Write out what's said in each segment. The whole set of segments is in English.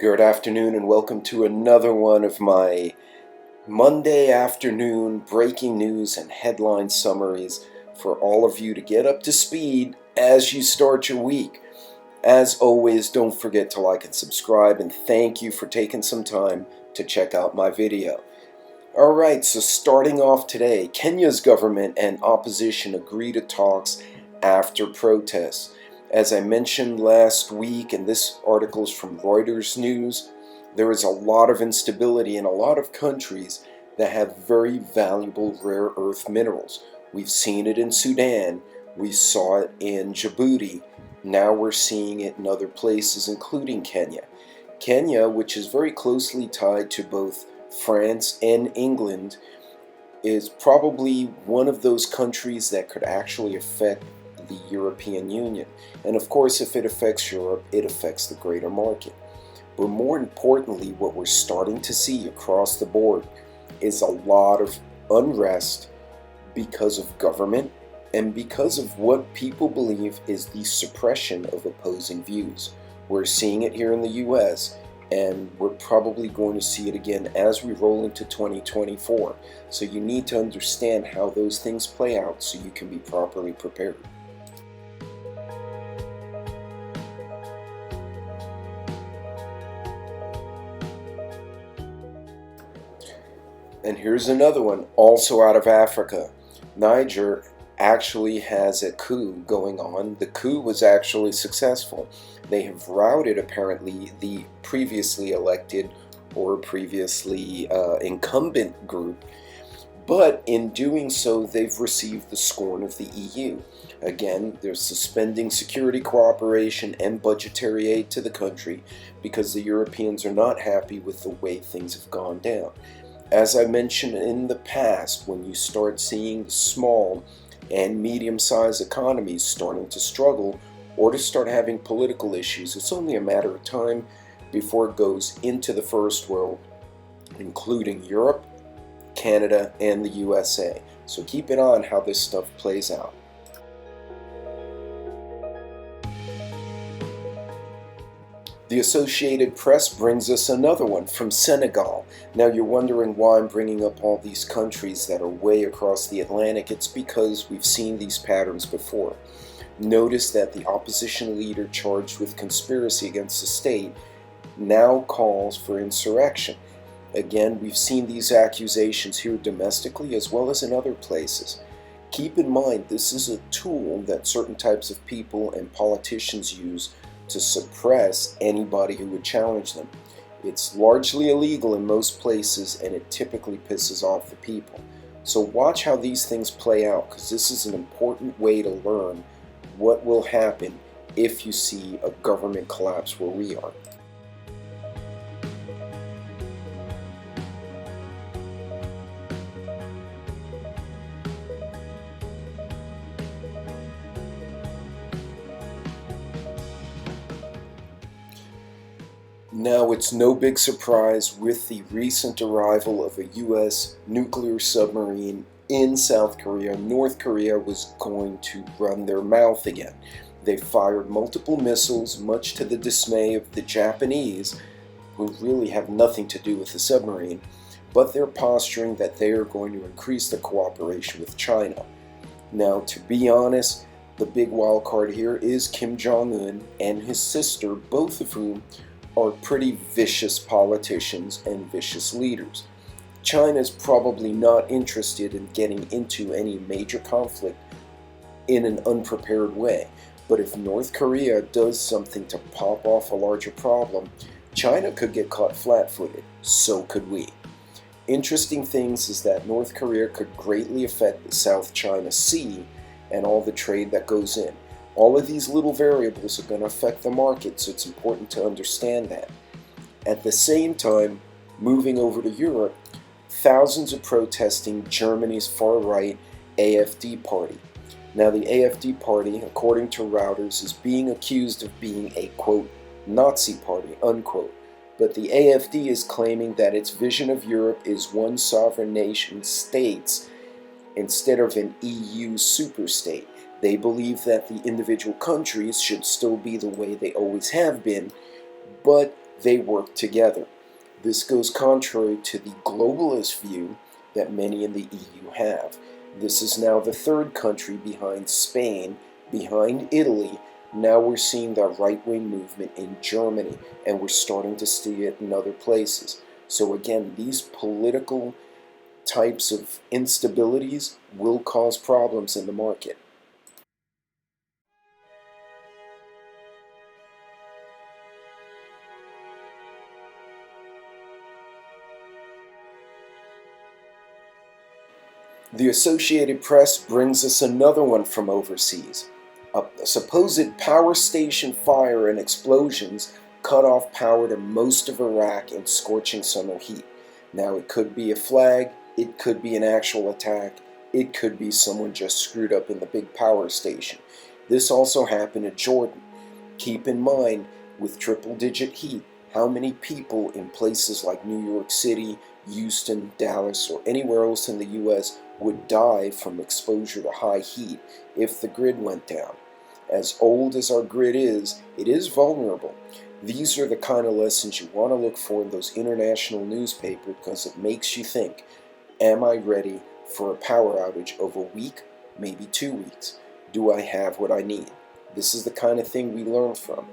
Good afternoon and welcome to another one of my Monday afternoon breaking news and headline summaries for all of you to get up to speed as you start your week. As always, don't forget to like and subscribe, and thank you for taking some time to check out my video. Alright, so starting off today, Kenya's government and opposition agree to talks after protests. As I mentioned last week, and this article is from Reuters News, there is a lot of instability in a lot of countries that have very valuable rare earth minerals. We've seen it in Sudan, we saw it in Djibouti, now we're seeing it in other places including Kenya. Kenya, which is very closely tied to both France and England, is probably one of those countries that could actually affect the European Union. And of course, if it affects Europe, it affects the greater market. But more importantly, what we're starting to see across the board is a lot of unrest because of government and because of what people believe is the suppression of opposing views. We're seeing it here in the US, and we're probably going to see it again as we roll into 2024. So you need to understand how those things play out so you can be properly prepared. And here's another one, also out of Africa. Niger actually has a coup going on. The coup was actually successful. They have routed, apparently, the previously elected or previously incumbent group. But in doing so, they've received the scorn of the EU. Again, they're suspending security cooperation and budgetary aid to the country because the Europeans are not happy with the way things have gone down. As I mentioned in the past, when you start seeing the small and medium-sized economies starting to struggle or to start having political issues, it's only a matter of time before it goes into the first world, including Europe, Canada, and the USA. So keep an eye on how this stuff plays out. The Associated Press brings us another one from Senegal. Now you're wondering why I'm bringing up all these countries that are way across the Atlantic. It's because we've seen these patterns before. Notice that the opposition leader charged with conspiracy against the state now calls for insurrection. Again, we've seen these accusations here domestically as well as in other places. Keep in mind, this is a tool that certain types of people and politicians use to suppress anybody who would challenge them. It's largely illegal in most places, and it typically pisses off the people. So watch how these things play out, because this is an important way to learn what will happen if you see a government collapse where we are. Now, it's no big surprise with the recent arrival of a U.S. nuclear submarine in South Korea. North Korea was going to run their mouth again. They fired multiple missiles, much to the dismay of the Japanese, who really have nothing to do with the submarine, but they're posturing that they are going to increase the cooperation with China. Now, to be honest, the big wild card here is Kim Jong-un and his sister, both of whom are pretty vicious politicians and vicious leaders. China's probably not interested in getting into any major conflict in an unprepared way, but if North Korea does something to pop off a larger problem, China could get caught flat-footed. So could we. Interesting things is that North Korea could greatly affect the South China Sea and all the trade that goes in. All of these little variables are going to affect the market, so it's important to understand that. At the same time, moving over to Europe, thousands are protesting Germany's far-right AfD party. Now, the AfD party, according to Reuters, is being accused of being a, quote, Nazi party, unquote. But the AfD is claiming that its vision of Europe is one sovereign nation states instead of an EU superstate. They believe that the individual countries should still be the way they always have been, but They work together. This goes contrary to the globalist view that many in the EU have. This is now the third country behind Spain, behind Italy. Now we're seeing that right-wing movement in Germany, and we're starting to see it in other places. So again, these political types of instabilities will cause problems in the market. The Associated Press brings us another one from overseas. A supposed power station fire and explosions cut off power to most of Iraq in scorching summer heat. Now, it could be a flag, it could be an actual attack, it could be someone just screwed up in the big power station. This also happened in Jordan. Keep in mind, with triple-digit heat, how many people in places like New York City, Houston, Dallas, or anywhere else in the U.S. would die from exposure to high heat if the grid went down. As old as our grid is, it is vulnerable. These are the kind of lessons you want to look for in those international newspapers because it makes you think, am I ready for a power outage of a week, maybe 2 weeks? Do I have what I need? This is the kind of thing we learn from.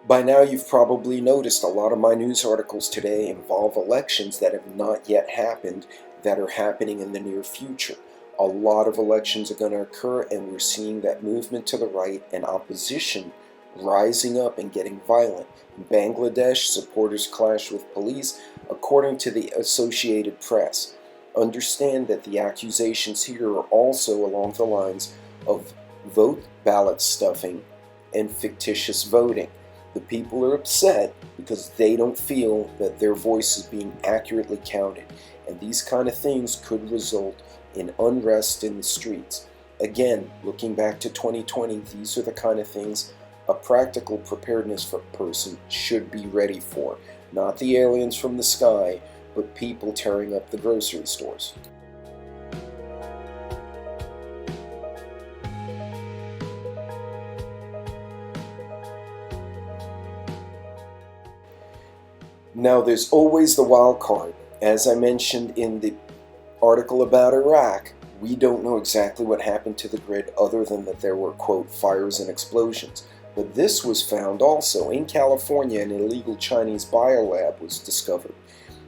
By now you've probably noticed a lot of my news articles today involve elections that have not yet happened that are happening in the near future. A lot of elections are going to occur, and we're seeing that movement to the right and opposition rising up and getting violent. In Bangladesh, supporters clash with police, according to the Associated Press. Understand that the accusations here are also along the lines of vote ballot stuffing and fictitious voting. The people are upset because they don't feel that their voice is being accurately counted, and these kind of things could result in unrest in the streets. Again, looking back to 2020, these are the kind of things a practical preparedness person should be ready for. Not the aliens from the sky, but people tearing up the grocery stores. Now, there's always the wild card. As I mentioned in the article about Iraq, we don't know exactly what happened to the grid other than that there were, quote, fires and explosions. But this was found also in California. An illegal Chinese biolab was discovered.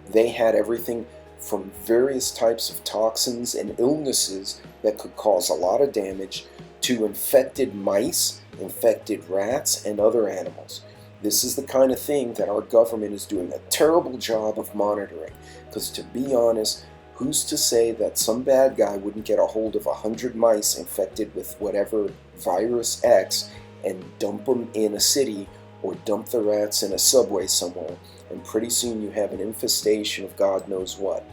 They had everything from various types of toxins and illnesses that could cause a lot of damage to infected mice, infected rats, and other animals. This is the kind of thing that our government is doing a terrible job of monitoring. Because to be honest, who's to say that some bad guy wouldn't get a hold of 100 mice infected with whatever virus X and dump them in a city, or dump the rats in a subway somewhere, and pretty soon you have an infestation of God knows what.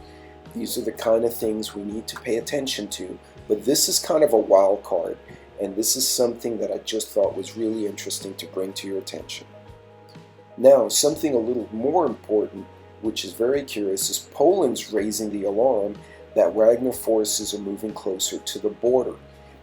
These are the kind of things we need to pay attention to, but this is kind of a wild card, and this is something that I just thought was really interesting to bring to your attention. Now, something a little more important, which is very curious, is Poland's raising the alarm that Wagner forces are moving closer to the border.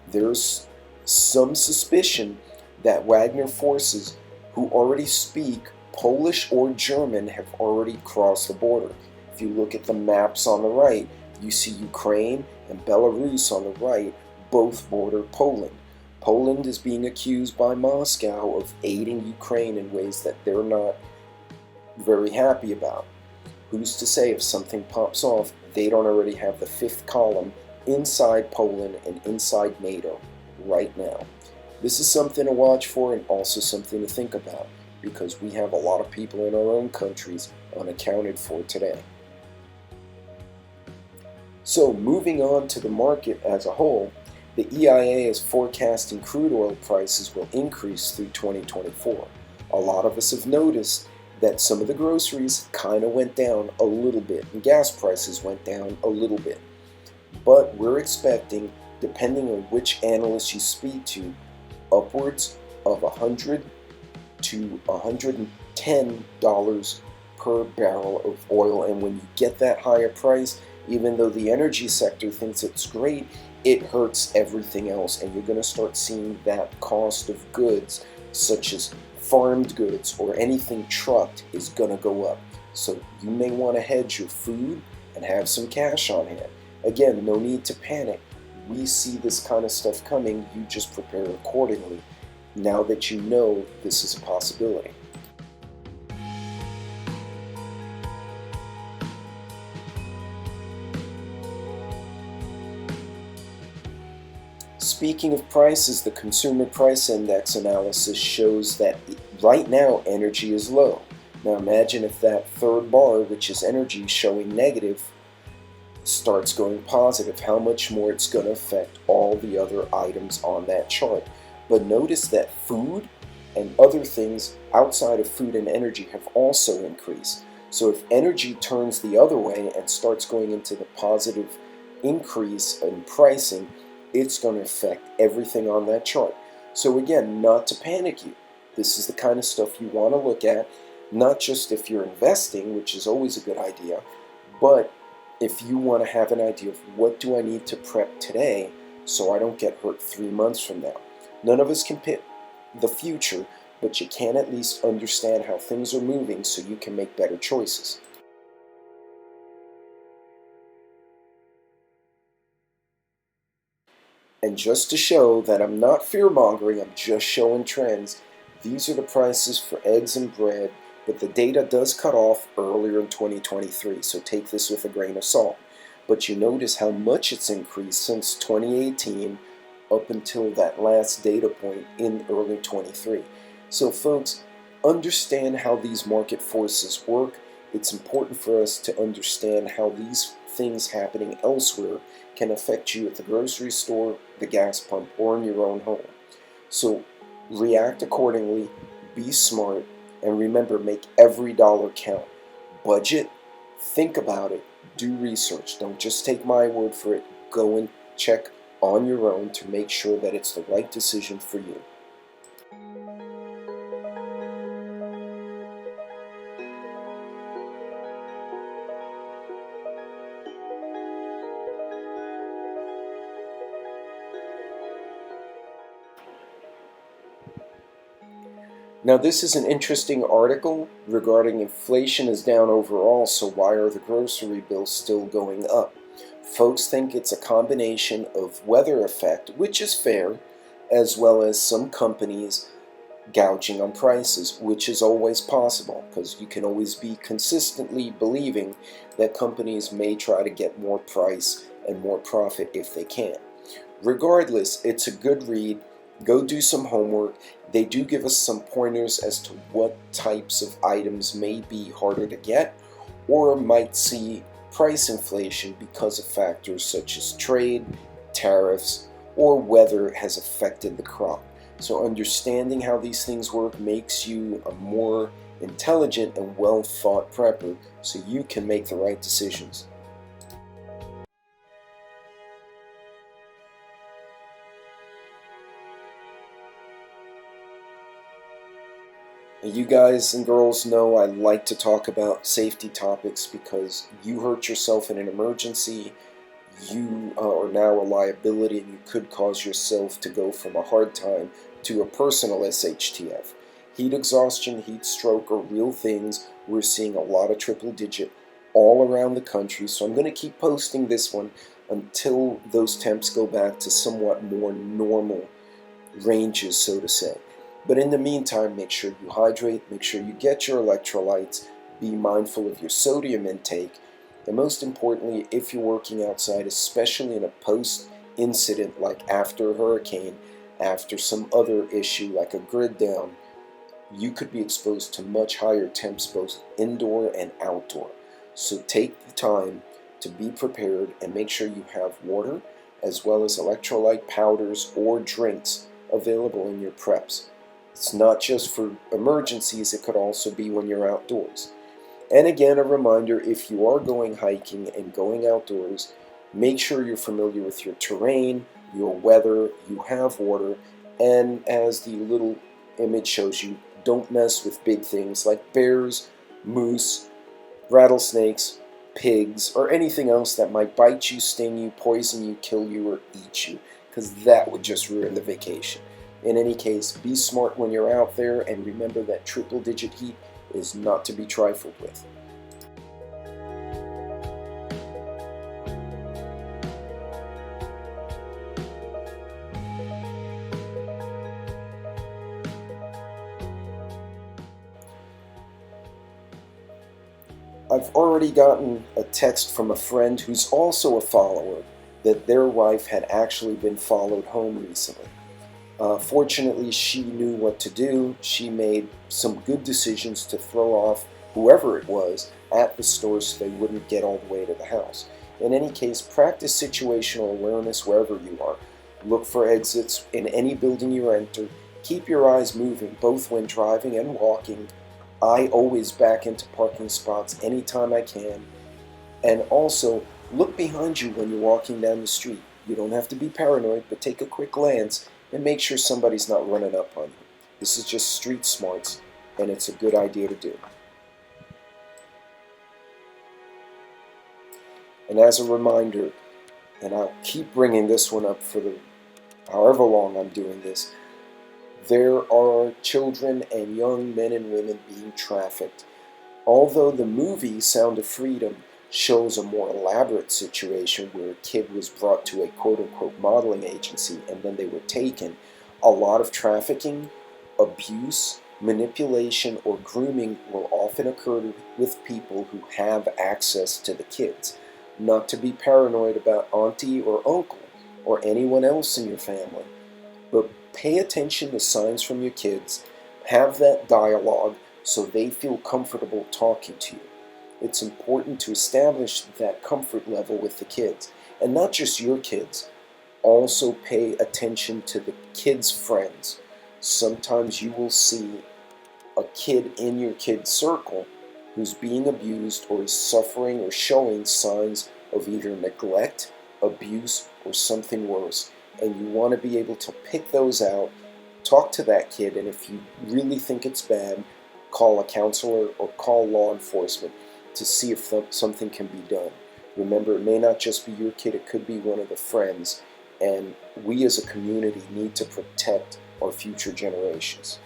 There's some suspicion that Wagner forces who already speak Polish or German have already crossed the border. If you look at the maps on the right, you see Ukraine and Belarus on the right, both border Poland. Poland is being accused by Moscow of aiding Ukraine in ways that they're not very happy about. Who's to say if something pops off, they don't already have the fifth column inside Poland and inside NATO right now. This is something to watch for, and also something to think about, because we have a lot of people in our own countries unaccounted for today. So moving on to the market as a whole, the EIA is forecasting crude oil prices will increase through 2024. A lot of us have noticed that some of the groceries kind of went down a little bit, and gas prices went down a little bit. But we're expecting, depending on which analyst you speak to, upwards of $100 to $110 per barrel of oil. And when you get that higher price, even though the energy sector thinks it's great, it hurts everything else, and you're going to start seeing that cost of goods, such as farmed goods or anything trucked, is going to go up. So you may want to hedge your food and have some cash on hand. Again, no need to panic. We see this kind of stuff coming. You just prepare accordingly now that you know this is a possibility. Speaking of prices, the Consumer Price Index analysis shows that right now energy is low. Now imagine if that third bar, which is energy showing negative, starts going positive, how much more it's going to affect all the other items on that chart. But notice that food and other things outside of food and energy have also increased. So if energy turns the other way and starts going into the positive increase in pricing, it's going to affect everything on that chart. So again, not to panic you. This is the kind of stuff you want to look at, not just if you're investing, which is always a good idea, but if you want to have an idea of what do I need to prep today so I don't get hurt 3 months from now. None of us can pick the future, but you can at least understand how things are moving so you can make better choices. And just to show that I'm not fear-mongering, I'm just showing trends, these are the prices for eggs and bread, but the data does cut off earlier in 2023, so take this with a grain of salt. But you notice how much it's increased since 2018 up until that last data point in early 23. So folks, understand how these market forces work. It's important for us to understand how these things happening elsewhere can affect you at the grocery store, the gas pump, or in your own home. So react accordingly, be smart, and remember, make every dollar count. Budget, think about it, do research. Don't just take my word for it. Go and check on your own to make sure that it's the right decision for you. Now this is an interesting article regarding inflation is down overall, so why are the grocery bills still going up? Folks think it's a combination of weather effect, which is fair, as well as some companies gouging on prices, which is always possible, because you can always be consistently believing that companies may try to get more price and more profit if they can. Regardless, it's a good read. Go do some homework. They do give us some pointers as to what types of items may be harder to get or might see price inflation because of factors such as trade, tariffs, or weather has affected the crop. So understanding how these things work makes you a more intelligent and well-thought prepper so you can make the right decisions. You guys and girls know I like to talk about safety topics because you hurt yourself in an emergency, you are now a liability, and you could cause yourself to go from a hard time to a personal SHTF. Heat exhaustion, heat stroke are real things. We're seeing a lot of triple digit all around the country, so I'm going to keep posting this one until those temps go back to somewhat more normal ranges, so to say. But in the meantime, make sure you hydrate, make sure you get your electrolytes, be mindful of your sodium intake, and most importantly, if you're working outside, especially in a post-incident like after a hurricane, after some other issue like a grid down, you could be exposed to much higher temps both indoor and outdoor. So take the time to be prepared and make sure you have water as well as electrolyte powders or drinks available in your preps. It's not just for emergencies, it could also be when you're outdoors. And again, a reminder, if you are going hiking and going outdoors, make sure you're familiar with your terrain, your weather, you have water, and as the little image shows you, don't mess with big things like bears, moose, rattlesnakes, pigs, or anything else that might bite you, sting you, poison you, kill you, or eat you, because that would just ruin the vacation. In any case, be smart when you're out there, and remember that triple-digit heat is not to be trifled with. I've already gotten a text from a friend who's also a follower that their wife had actually been followed home recently. Fortunately, she knew what to do. She made some good decisions to throw off whoever it was at the store so they wouldn't get all the way to the house. In any case, practice situational awareness wherever you are. Look for exits in any building you enter. Keep your eyes moving, both when driving and walking. I always back into parking spots anytime I can. And also, look behind you when you're walking down the street. You don't have to be paranoid, but take a quick glance and make sure somebody's not running up on you. This is just street smarts, and it's a good idea to do. And as a reminder, and I'll keep bringing this one up for however long I'm doing this, there are children and young men and women being trafficked. Although the movie Sound of Freedom shows a more elaborate situation where a kid was brought to a quote-unquote modeling agency and then they were taken, a lot of trafficking, abuse, manipulation, or grooming will often occur with people who have access to the kids. Not to be paranoid about auntie or uncle or anyone else in your family, but pay attention to signs from your kids. Have that dialogue so they feel comfortable talking to you. It's important to establish that comfort level with the kids. And not just your kids. Also pay attention to the kids' friends. Sometimes you will see a kid in your kid's circle who's being abused or is suffering or showing signs of either neglect, abuse, or something worse. And you want to be able to pick those out, talk to that kid, and if you really think it's bad, call a counselor or call law enforcement to see if something can be done. Remember, it may not just be your kid, it could be one of the friends, and we as a community need to protect our future generations.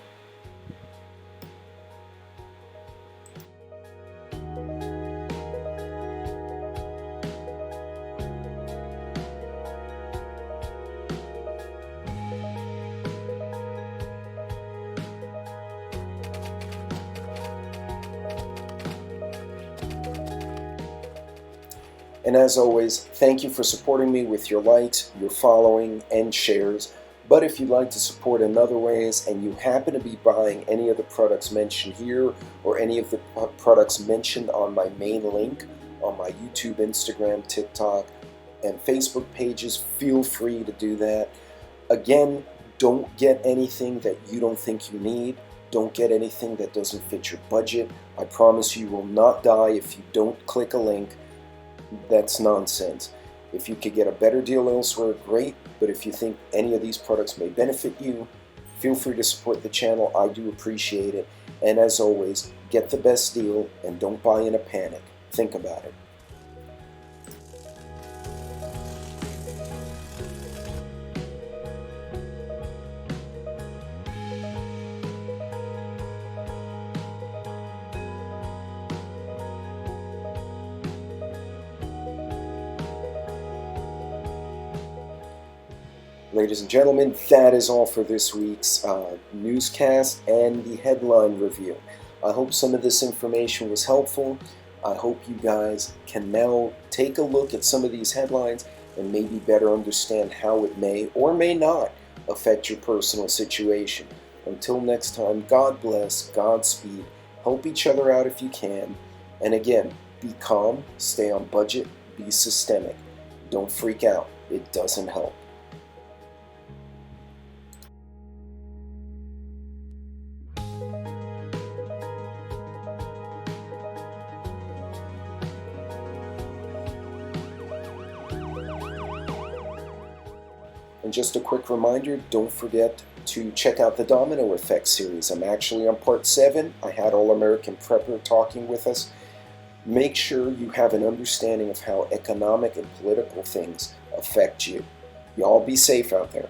And as always, thank you for supporting me with your likes, your following, and shares. But if you'd like to support in other ways and you happen to be buying any of the products mentioned here or any of the products mentioned on my main link on my YouTube, Instagram, TikTok, and Facebook pages, feel free to do that. Again, don't get anything that you don't think you need. Don't get anything that doesn't fit your budget. I promise you will not die if you don't click a link. That's nonsense. If you could get a better deal elsewhere, great, but if you think any of these products may benefit you, feel free to support the channel. I do appreciate it. And as always, get the best deal and don't buy in a panic. Think about it. Ladies and gentlemen, that is all for this week's newscast and the headline review. I hope some of this information was helpful. I hope you guys can now take a look at some of these headlines and maybe better understand how it may or may not affect your personal situation. Until next time, God bless, Godspeed, help each other out if you can, and again, be calm, stay on budget, be systemic. Don't freak out, it doesn't help. And just a quick reminder, don't forget to check out the Domino Effect series. I'm actually on part 7. I had All-American Prepper talking with us. Make sure you have an understanding of how economic and political things affect you. Y'all be safe out there.